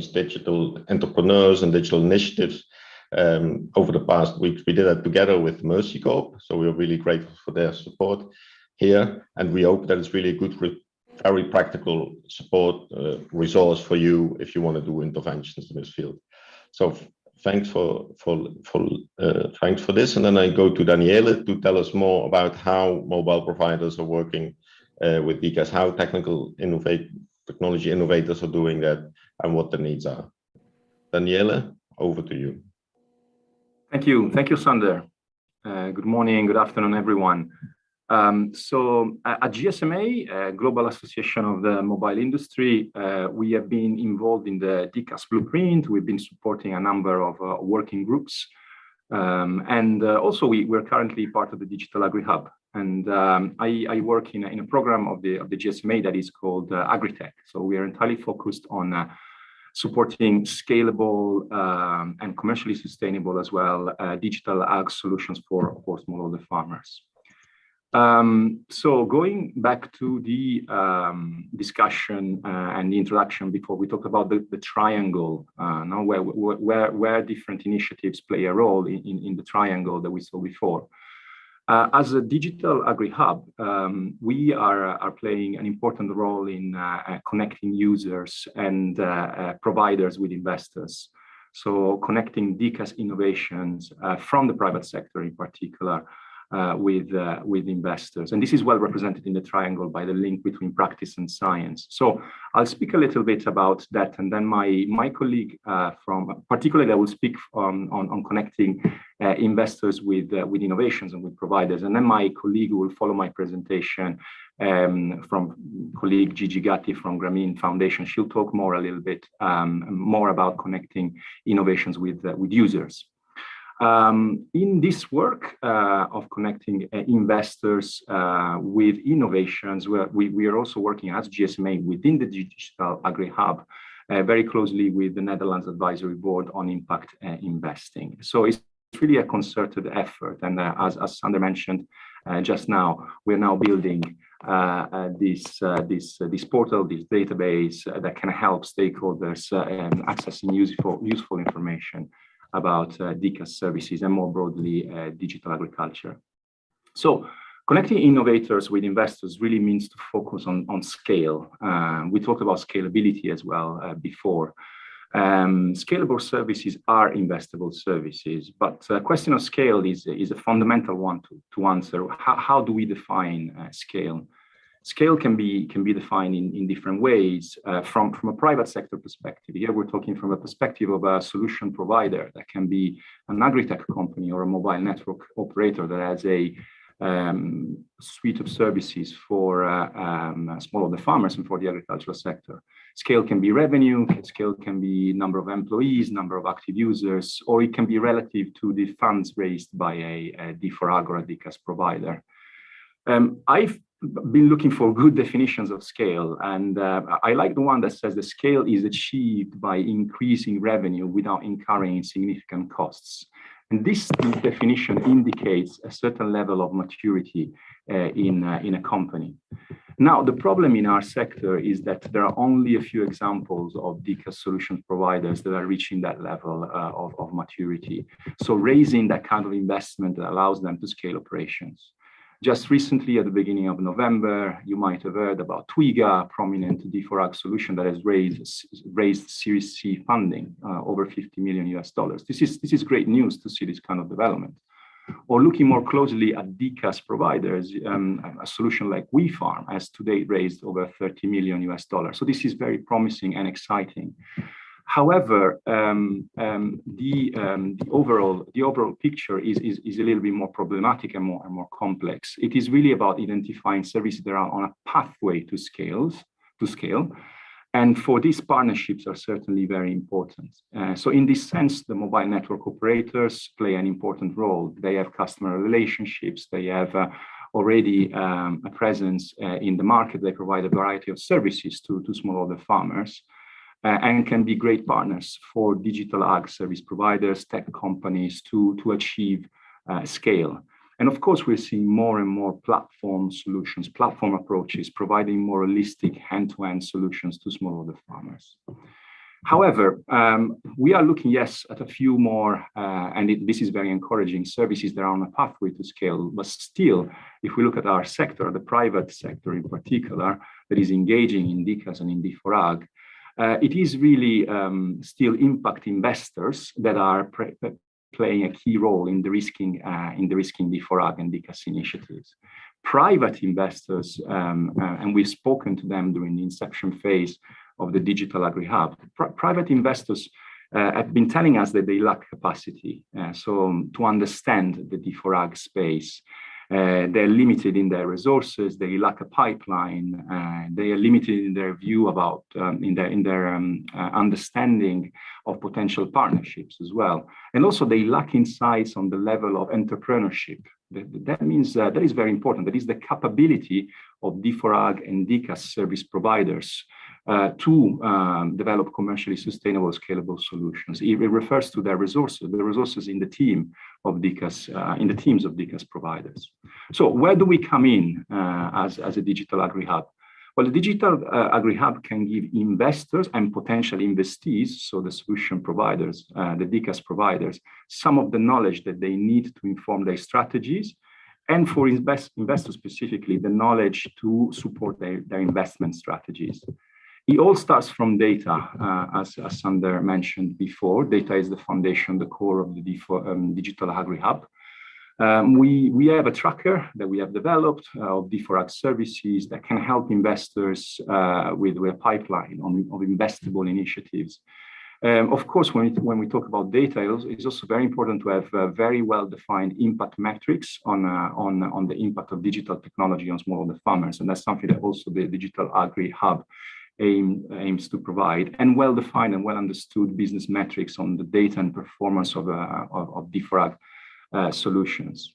digital entrepreneurs and digital initiatives over the past weeks. We did that together with Mercy Corp, so we're really grateful for their support here, and we hope that it's really a good, very practical support resource for you if you want to do interventions in this field. So thanks for this, and then I go to Daniela to tell us more about how mobile providers are working with DCAS, how technology innovators are doing that, and what the needs are. Daniela, over to you. Thank you, Sander. Good morning, good afternoon, everyone. So at GSMA, Global Association of the Mobile Industry, we have been involved in the DCAS blueprint. We've been supporting a number of working groups. And also we're currently part of the Digital Agri Hub. And I work in a program of the GSMA that is called Aggregate. So we are entirely focused on supporting scalable and commercially sustainable as well digital ag solutions for smallholder farmers. So going back to the discussion and the introduction before, we talked about the triangle, now where different initiatives play a role in the triangle that we saw before. As a digital agri hub, we are playing an important role in connecting users and providers with investors. So connecting DCAS innovations from the private sector in particular with investors. And this is well represented in the triangle by the link between practice and science. So I'll speak a little bit about that, and then my colleague particularly I will speak on connecting investors with innovations and with providers. And then my colleague who will follow my presentation from colleague Gigi Gatti from Grameen Foundation. She'll talk a little bit more about connecting innovations with users. In this work of connecting investors with innovations, we are also working as GSMA within the Digital Agri Hub very closely with the Netherlands Advisory Board on impact investing. So it's really a concerted effort. And as Sander mentioned just now, we're now building this portal, this database that can help stakeholders accessing useful information about DCAS services and more broadly digital agriculture. So connecting innovators with investors really means to focus on scale. We talked about scalability as well before. Scalable services are investable services, but the question of scale is a fundamental one to answer. How do we define scale? Scale can be defined in different ways from a private sector perspective. Here we're talking from a perspective of a solution provider that can be an agri-tech company or a mobile network operator that has a suite of services for smallholder farmers and for the agricultural sector. Scale can be revenue, scale can be number of employees, number of active users, or it can be relative to the funds raised by a D4Ag or a DCAS provider. I've been looking for good definitions of scale, and I like the one that says the scale is achieved by increasing revenue without incurring significant costs. And this definition indicates a certain level of maturity in a company. Now, the problem in our sector is that there are only a few examples of DCAS solution providers that are reaching that level of maturity. So raising that kind of investment that allows them to scale operations. Just recently, at the beginning of November, you might have heard about Twiga, a prominent D4Ag solution that has raised Series C funding, over $50 million. This is great news to see this kind of development. Or looking more closely at DCAS providers, a solution like WeFarm has to date raised over $30 million. So this is very promising and exciting. However, the overall picture is a little bit more problematic and more complex. It is really about identifying services that are on a pathway to scale, And for these partnerships are certainly very important. So in this sense, the mobile network operators play an important role. They have customer relationships. They have already a presence in the market. They provide a variety of services to smallholder farmers and can be great partners for digital ag service providers, tech companies to achieve scale. And of course, we're seeing more and more platform solutions, platform approaches, providing more holistic hand-to-hand solutions to smallholder farmers. However, we are looking, yes, at a few more, and this is very encouraging, services that are on a pathway to scale. But still, if we look at our sector, the private sector in particular, that is engaging in DCAS and in D4Ag, it is really still impact investors that are playing a key role in the risking D4Ag and DCAS initiatives. Private investors, and we've spoken to them during the inception phase of the Digital Agri Hub. Private investors have been telling us that they lack capacity. So to understand the D4Ag space, they're limited in their resources, they lack a pipeline, they are limited in their view about, in their understanding of potential partnerships as well. And also they lack insights on the level of entrepreneurship. That means that is very important. That is the capability of D4Ag and DCAS service providers to develop commercially sustainable, scalable solutions. It refers to their resources, the resources in the team of DCAS, in the teams of DCAS providers. So where do we come in as a Digital Agri Hub? Well, the Digital Agri Hub can give investors and potential investees, so the solution providers, the DCAS providers, some of the knowledge that they need to inform their strategies, and for investors specifically, the knowledge to support their investment strategies. It all starts from data, as Sander mentioned before. Data is the foundation, the core of the Digital Agri Hub. We have a tracker that we have developed of D4Ag services that can help investors with a pipeline of investable initiatives. Of course, when we talk about data, it's also very important to have very well-defined impact metrics on the impact of digital technology on smallholder farmers, and that's something that also the Digital Agri Hub aims to provide, and well-defined and well-understood business metrics on the data and performance of D4Ag solutions.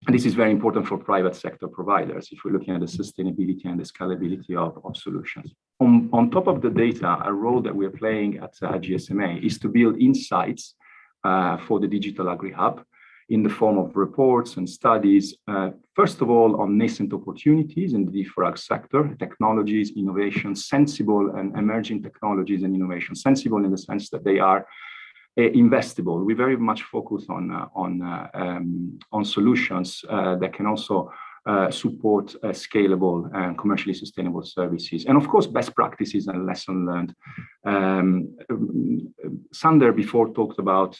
This is very important for private sector providers if we're looking at the sustainability and the scalability of solutions. On top of the data, a role that we're playing at GSMA is to build insights for the Digital Agri Hub in the form of reports and studies, first of all, on nascent opportunities in the D4Ag sector, technologies, innovations, sensible and emerging technologies and innovations, sensible in the sense that they are investable. We very much focus on solutions that can also support scalable and commercially sustainable services. And of course, best practices and lesson learned. Sander before talked about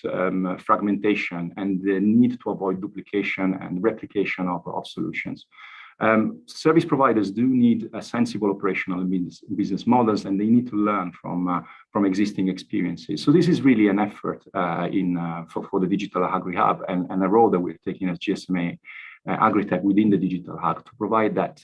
fragmentation and the need to avoid duplication and replication of solutions. Service providers do need a sensible operational business models, and they need to learn from existing experiences. So this is really an effort for the Digital Agri Hub and a role that we're taking as GSMA Agritech within the Digital Hub to provide that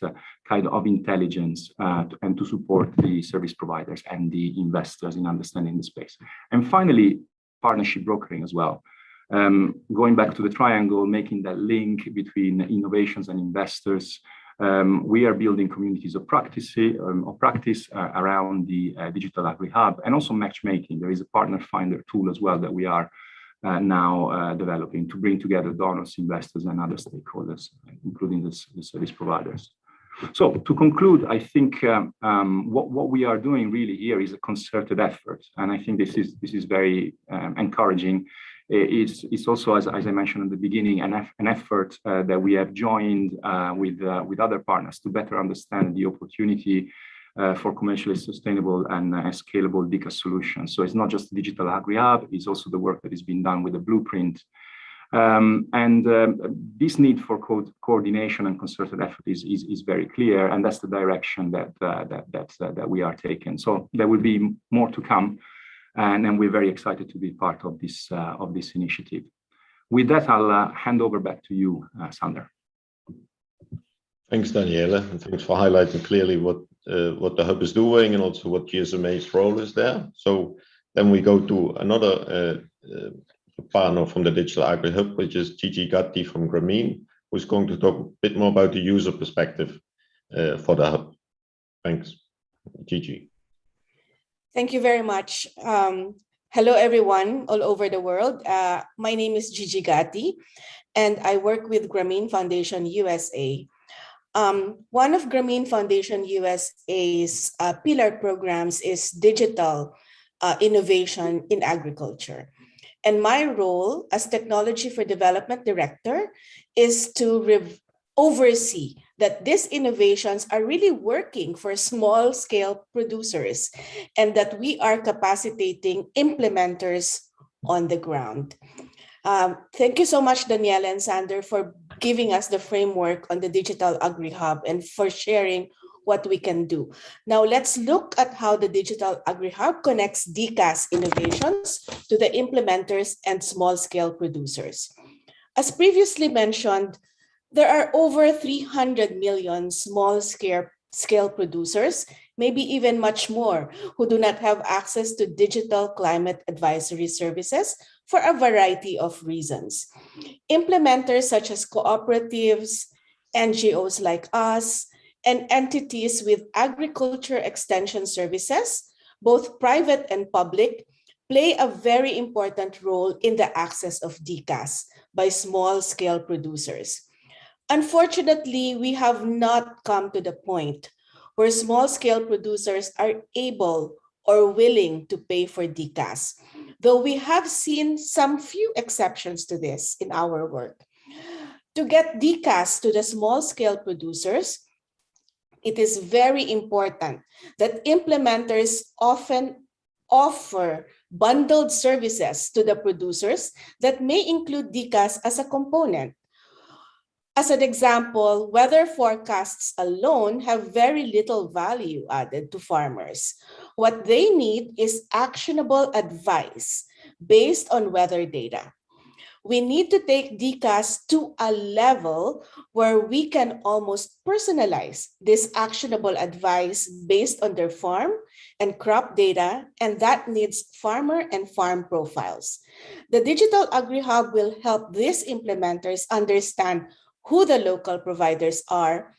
kind of intelligence and to support the service providers and the investors in understanding the space. And finally, partnership brokering as well. Going back to the triangle, making that link between innovations and investors, we are building communities of practice around the Digital Agri Hub, and also matchmaking. There is a partner finder tool as well that we are now developing to bring together donors, investors, and other stakeholders, including the service providers. So to conclude, I think what we are doing really here is a concerted effort, and I think this is very encouraging. It's also, as I mentioned at the beginning, an effort that we have joined with other partners to better understand the opportunity for commercially sustainable and scalable DCAS solutions. So it's not just the Digital Agri Hub, it's also the work that is being done with the blueprint. This need for coordination and concerted effort is very clear, and that's the direction that we are taking. So there will be more to come, and we're very excited to be part of this initiative. With that, I'll hand over back to you, Sander. Thanks, Daniele, and thanks for highlighting clearly what what the hub is doing and also what GSMA's role is there. So then we go to another partner from the Digital Agri Hub, which is Gigi Gatti from Grameen, who's going to talk a bit more about the user perspective for the hub. Thanks, Gigi. Thank you very much. Hello, everyone all over the world. My name is Gigi Gatti, and I work with Grameen Foundation USA. One of Grameen Foundation USA's pillar programs is digital innovation in agriculture. And my role as Technology for Development Director is to oversee that these innovations are really working for small-scale producers and that we are capacitating implementers on the ground. Thank you so much, Daniela and Sander, for giving us the framework on the Digital Agri Hub and for sharing what we can do. Now let's look at how the Digital Agri Hub connects DCAS innovations to the implementers and small-scale producers. As previously mentioned, there are over 300 million small-scale producers, maybe even much more, who do not have access to digital climate advisory services for a variety of reasons. Implementers such as cooperatives, NGOs like us, and entities with agriculture extension services, both private and public, play a very important role in the access of DCAS by small-scale producers. Unfortunately, we have not come to the point where small-scale producers are able or willing to pay for DCAS, though we have seen some few exceptions to this in our work. To get DCAS to the small-scale producers, it is very important that implementers often offer bundled services to the producers that may include DCAS as a component. As an example, weather forecasts alone have very little value added to farmers. What they need is actionable advice based on weather data. We need to take DCAS to a level where we can almost personalize this actionable advice based on their farm and crop data, and that needs farmer and farm profiles. The Digital Agri Hub will help these implementers understand who the local providers are,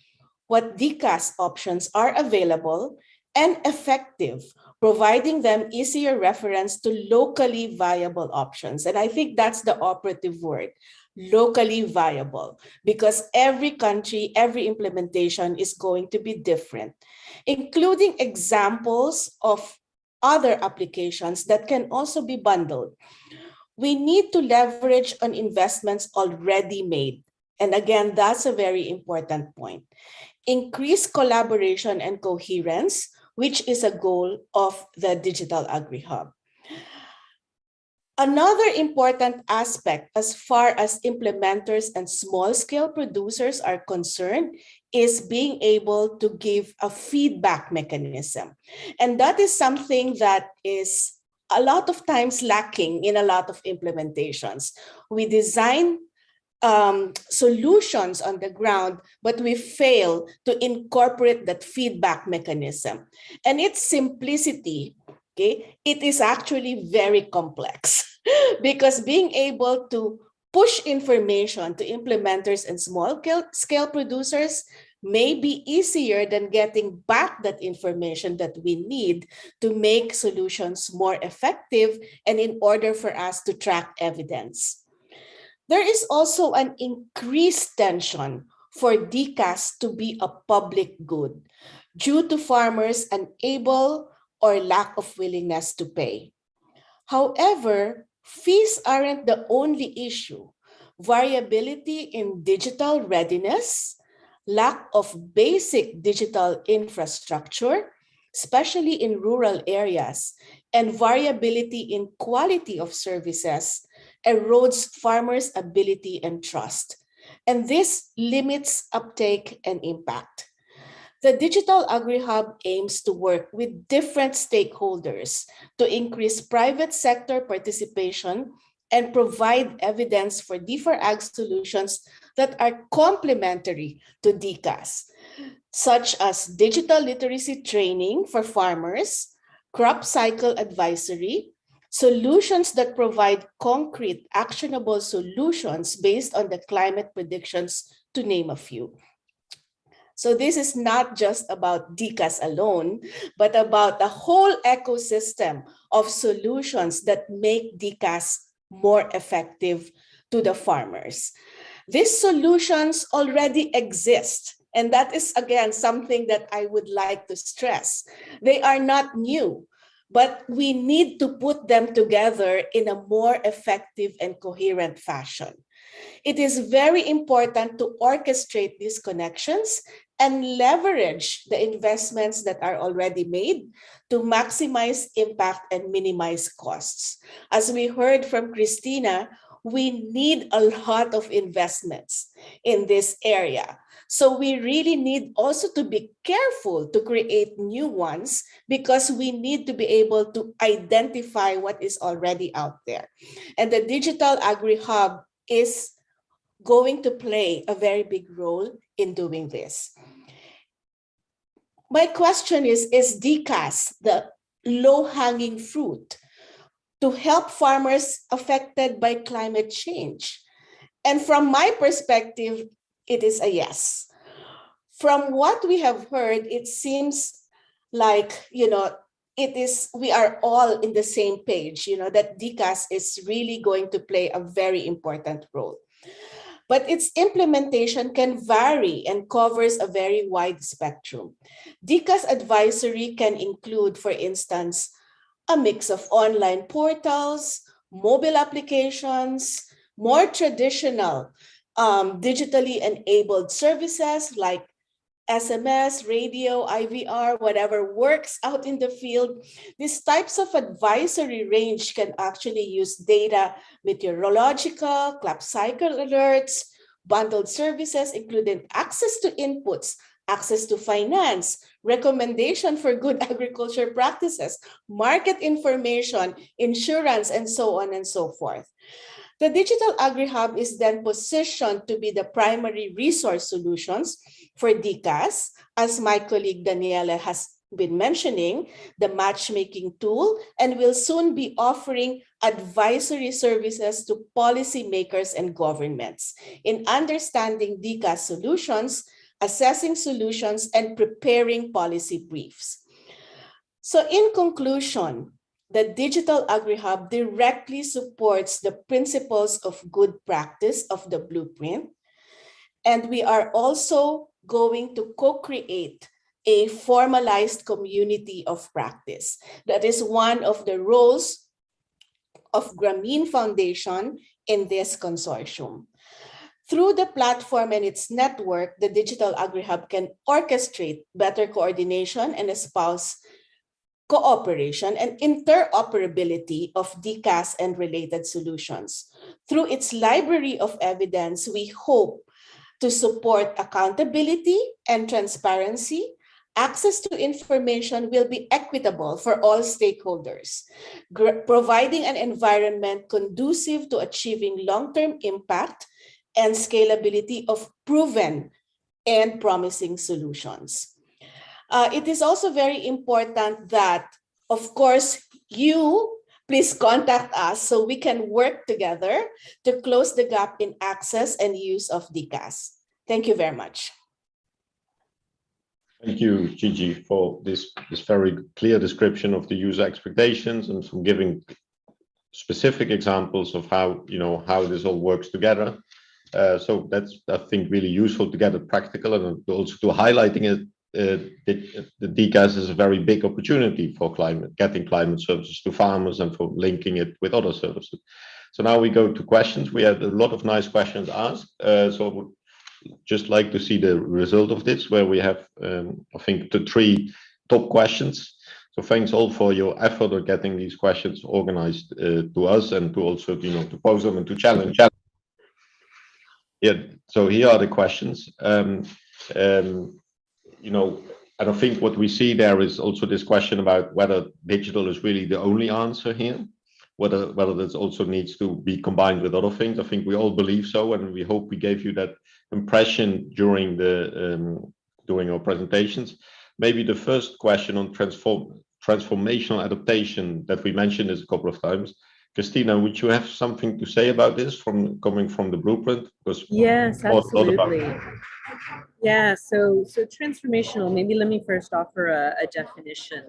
what DCAS options are available, and effective, providing them easier reference to locally viable options. And I think that's the operative word, locally viable, because every country, every implementation is going to be different, including examples of other applications that can also be bundled. We need to leverage on investments already made. And again, that's a very important point. Increase collaboration and coherence, which is a goal of the Digital Agri Hub. Another important aspect as far as implementers and small-scale producers are concerned is being able to give a feedback mechanism. And that is something that is a lot of times lacking in a lot of implementations. We design solutions on the ground, but we fail to incorporate that feedback mechanism. And its simplicity, okay, it is actually very complex because being able to push information to implementers and small-scale producers may be easier than getting back that information that we need to make solutions more effective and in order for us to track evidence. There is also an increased tension for DCAS to be a public good due to farmers' unable or lack of willingness to pay. However, fees aren't the only issue. Variability in digital readiness, lack of basic digital infrastructure, especially in rural areas, and variability in quality of services erodes farmers' ability and trust. And this limits uptake and impact. The Digital Agri Hub aims to work with different stakeholders to increase private sector participation and provide evidence for D4Ag solutions that are complementary to DCAS. such as digital literacy training for farmers, crop cycle advisory, solutions that provide concrete, actionable solutions based on the climate predictions, to name a few. So this is not just about DCAS alone, but about the whole ecosystem of solutions that make DCAS more effective to the farmers. These solutions already exist. And that is, again, something that I would like to stress. They are not new, but we need to put them together in a more effective and coherent fashion. It is very important to orchestrate these connections and leverage the investments that are already made to maximize impact and minimize costs. As we heard from Christina, we need a lot of investments in this area. So we really need also to be careful to create new ones, because we need to be able to identify what is already out there. And the Digital Agri-Hub is going to play a very big role in doing this. My question is DCAS the low-hanging fruit to help farmers affected by climate change? And from my perspective, it is a yes. From what we have heard, it seems like, we are all in the same page, that DCAS is really going to play a very important role. But its implementation can vary and covers a very wide spectrum. DCAS advisory can include, for instance, a mix of online portals, mobile applications, more traditional digitally enabled services like SMS, radio, IVR, whatever works out in the field. These types of advisory range can actually use data, meteorological, crop cycle alerts, bundled services, including access to inputs, access to finance, recommendation for good agriculture practices, market information, insurance, and so on and so forth. The Digital Agri-Hub is then positioned to be the primary resource solutions for DCAS, as my colleague Daniela has been mentioning, the matchmaking tool, and will soon be offering advisory services to policymakers and governments in understanding DCAS solutions, assessing solutions, and preparing policy briefs. So in conclusion, the Digital Agri-Hub directly supports the principles of good practice of the blueprint. And we are also going to co-create a formalized community of practice. That is one of the roles of Grameen Foundation in this consortium. Through the platform and its network, the Digital Agri-Hub can orchestrate better coordination and espouse cooperation and interoperability of DCAS and related solutions. Through its library of evidence, we hope to support accountability and transparency. Access to information will be equitable for all stakeholders, providing an environment conducive to achieving long-term impact and scalability of proven and promising solutions. It is also very important that, of course, you please contact us so we can work together to close the gap in access and use of DCAS. Thank you very much. Thank you, Gigi, for this very clear description of the user expectations and from giving specific examples of how this all works together. So that's, I think, really useful to get it practical, and also to highlighting it. The DCAS is a very big opportunity for getting climate services to farmers and for linking it with other services. So now we go to questions. We had a lot of nice questions asked. So I would just like to see the result of this, where we have, I think, the 3 top questions. So thanks all for your effort of getting these questions organized to us, and to also, to pose them and to challenge. Yeah. So here are the questions. And I think what we see there is also this question about whether digital is really the only answer here, whether this also needs to be combined with other things. I think we all believe so, and we hope we gave you that impression during the during our presentations. Maybe the first question on transformational adaptation that we mentioned is a couple of times. Christina, would you have something to say about this coming from the blueprint? Because yes, absolutely. Yeah, so transformational, maybe let me first offer a definition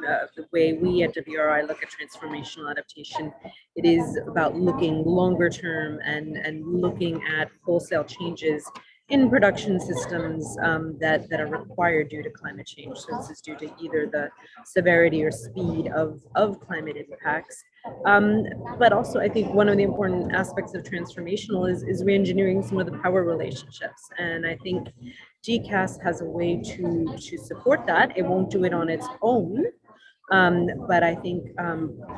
of the way we at WRI look at transformational adaptation. It is about looking longer term and looking at wholesale changes in production systems that are required due to climate change. So this is due to either the severity or speed of climate impacts. But also, I think one of the important aspects of transformational is re-engineering some of the power relationships. And I think GCAS has a way to support that. It won't do it on its own, but I think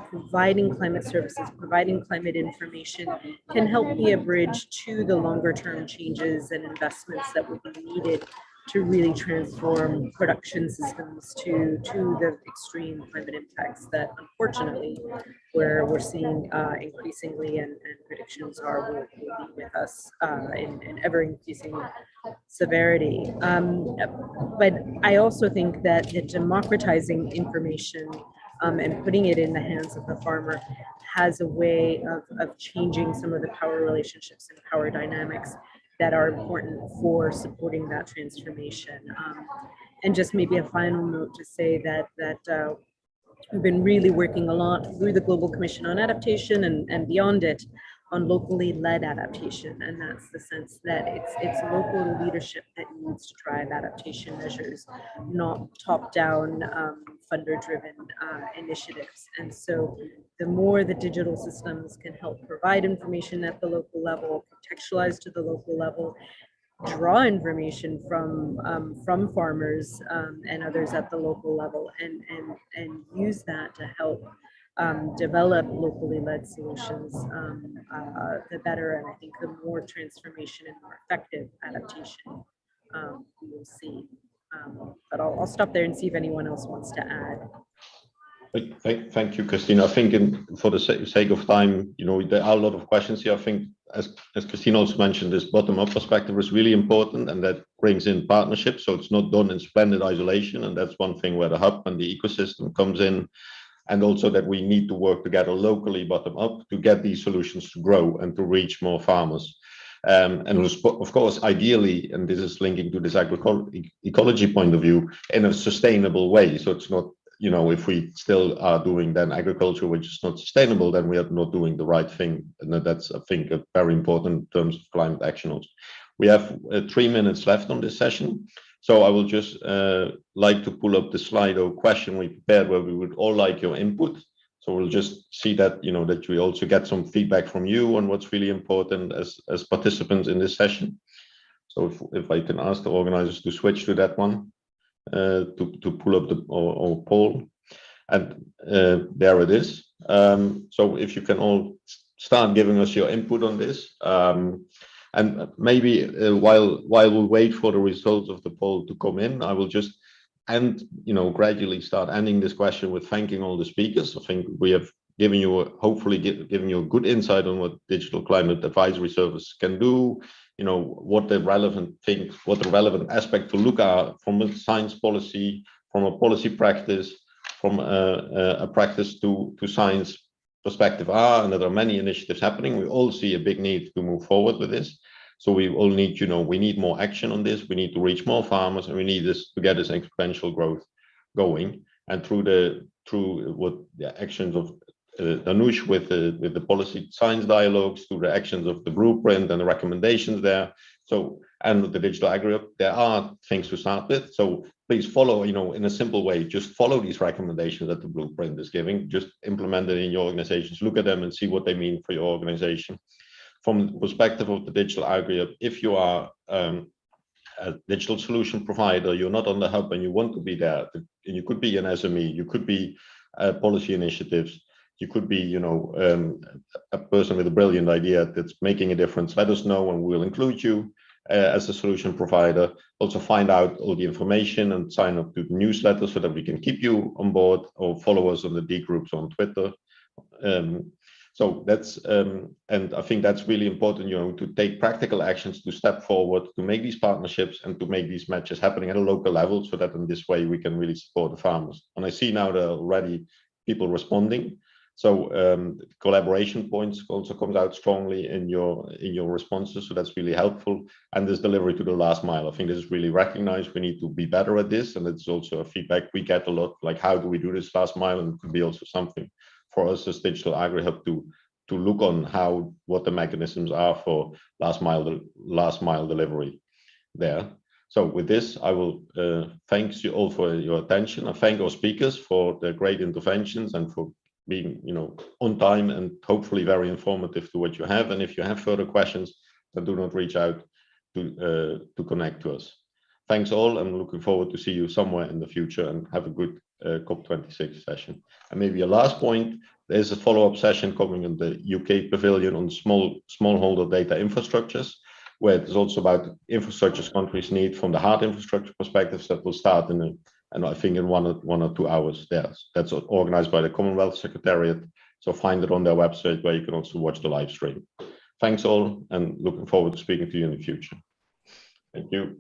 providing climate services, providing climate information can help be a bridge to the longer term changes and investments that will be needed to really transform production systems to the extreme climate impacts that unfortunately we're seeing increasingly, and predictions are will be with us in ever increasing severity. But I also think that democratizing information and putting it in the hands of the farmer has a way of changing some of the power relationships and power dynamics that are important for supporting that transformation. And just maybe a final note to say that we've been really working a lot through the Global Commission on Adaptation and beyond it on locally led adaptation. And that's the sense that it's local leadership that needs to drive adaptation measures, not top-down funder-driven initiatives. And so the more the digital systems can help provide information at the local level, contextualized to the local level, draw information from farmers and others at the local level, and use that to help develop locally led solutions, the better. And I think the more transformation and more effective adaptation we will see. But I'll stop there and see if anyone else wants to add. Thank you, Christina. I think for the sake of time, there are a lot of questions here. I think, as Christina also mentioned, this bottom-up perspective is really important, and that brings in partnerships. So it's not done in splendid isolation, and that's one thing where the hub and the ecosystem comes in, and also that we need to work together locally, bottom-up, to get these solutions to grow and to reach more farmers. And of course, ideally, and this is linking to this ecology point of view, in a sustainable way. So it's not, if we still are doing then agriculture which is not sustainable, then we are not doing the right thing. And that's, I think, very important in terms of climate action also. We have 3 minutes left on this session. So I will just like to pull up the slide or question we prepared where we would all like your input. So we'll just see that, that we also get some feedback from you on what's really important as participants in this session. So if I can ask the organizers to switch to that one. To pull up the or poll, and there it is. So if you can all start giving us your input on this, and maybe while we wait for the results of the poll to come in, I will just gradually start ending this question with thanking all the speakers. I think we have given you hopefully given you a good insight on what Digital Climate Advisory Service can do. What the relevant aspect to look at from a science policy, from a policy practice, from a practice to science perspective are, and there are many initiatives happening. We all see a big need to move forward with this. So we all need, we need more action on this. We need to reach more farmers, and we need this to get this exponential growth going. And through the actions of Danush with the policy science dialogues, to the actions of the blueprint and the recommendations there. So, and the digital aggregate, there are things to start with. So please follow, in a simple way, just follow these recommendations that the blueprint is giving, just implement it in your organizations, look at them and see what they mean for your organization. From the perspective of the digital aggregate, if you are a digital solution provider, you're not on the hub and you want to be there, and you could be an SME, you could be policy initiatives, you could be, a person with a brilliant idea that's making a difference. Let us know and we'll include you as a solution provider. Also find out all the information and sign up to the newsletter so that we can keep you on board, or follow us on the D groups on Twitter. So that's, and I think that's really important, to take practical actions, to step forward, to make these partnerships and to make these matches happening at a local level, so that in this way we can really support the farmers. And I see now there are already people responding. So collaboration points also comes out strongly in your responses. So that's really helpful. And this delivery to the last mile, I think this is really recognized. We need to be better at this. And it's also a feedback we get a lot, like how do we do this last mile? And it could be also something for us as Digital Agri-Hub to look on what the mechanisms are for last mile delivery there. So with this, I will thank you all for your attention. I thank our speakers for their great interventions and for being, on time and hopefully very informative to what you have. And if you have further questions, then do not reach out to connect to us. Thanks all. I'm looking forward to see you somewhere in the future, and have a good COP26 session. And maybe a last point, there's a follow-up session coming in the UK pavilion on smallholder data infrastructures, where it is also about infrastructures countries need from the hard infrastructure perspectives, that will start and I think in one or 2 hours there. That's organized by the Commonwealth Secretariat. So find it on their website, where you can also watch the live stream. Thanks all, and looking forward to speaking to you in the future. Thank you.